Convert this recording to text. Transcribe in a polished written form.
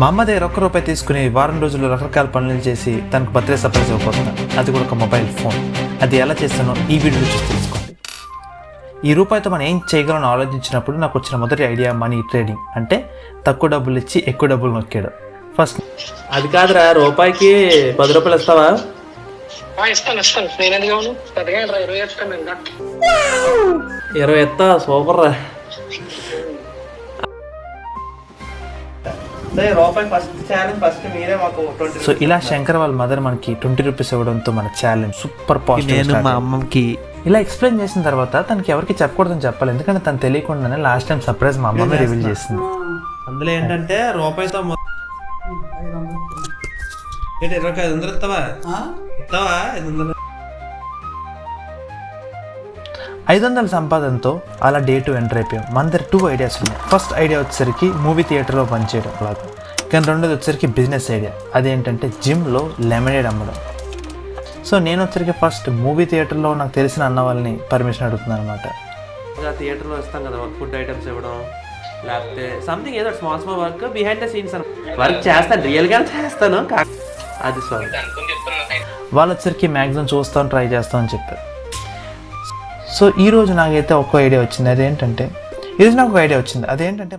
మా అమ్మ దగ్గర ₹1 తీసుకుని వారం రోజులు రకరకాల పనులు చేసి తనకు బర్త్డే సర్ప్రైజ్ ఇవ్వబోతున్నాను. అది కూడా ఒక మొబైల్ ఫోన్. అది ఎలా చేస్తానో ఈ వీడియో చూసి తెలుసుకోండి. ఈ రూపాయితో మనం ఏం చేయగలను ఆలోచించినప్పుడు నాకు వచ్చిన మొదటి ఐడియా మనీ ట్రేడింగ్. అంటే తక్కువ డబ్బులు ఇచ్చి ఎక్కువ డబ్బులు నొక్కాడు. ఫస్ట్ అది కాదురా, రూపాయికి ₹10 ఇస్తావా? ఇస్తాను. నేను ఎందుకు అవును పెద్దగా 20 ఇస్తాను. 20 ఇస్తా. సూపర్ రా. సో ఇలా శంకర్ వాళ్ళ మదర్ మనకి ₹20 ఇవ్వడంతో మన ఛాలెంజ్ సూపర్ పాజిటివ్. నేను మా అమ్మకి ఇలా ఎక్స్ప్లెయిన్ చేసిన తర్వాత తనకి ఎవరికి చెప్పకూడదని చెప్పాలి. ఎందుకంటే తను తెలియకుండానే లాస్ట్ టైం సర్ప్రైజ్ మా అమ్మమే రివీల్ చేసింది. అందులో ఏంటంటే రూపాయితో 2500 ఇస్తావా? 500 సంపాదనతో అలా డే 2 ఎంటర్ అయిపోయాం. మన దగ్గర 2 ఐడియాస్ ఉన్నాయి. ఫస్ట్ ఐడియా వచ్చేసరికి మూవీ థియేటర్లో పనిచేయడం లాగా, కానీ రెండోది వచ్చేసరికి బిజినెస్ ఐడియా. అదేంటంటే జిమ్లో లెమనేడ్ అమ్మడం. సో నేను వచ్చరికి ఫస్ట్ మూవీ థియేటర్లో నాకు తెలిసిన అన్న వాళ్ళని పర్మిషన్ అడుగుతున్నాను అనమాట. థియేటర్లో ఇస్తాం కదా, ఫుడ్ ఐటమ్స్ ఇవ్వడం, లేకపోతే సంథింగ్ ఏదో small work behind the scenes work చేస్తాను, రియల్గా చేస్తాను. అది సారీ, వాళ్ళు వచ్చరికి మ్యాక్సిమం చూస్తాను, ట్రై చేస్తామని చెప్పారు. సో ఈరోజు నాకైతే ఒక ఐడియా వచ్చింది. అదేంటంటే ఈరోజు నాకు ఒక ఐడియా వచ్చింది. అదేంటంటే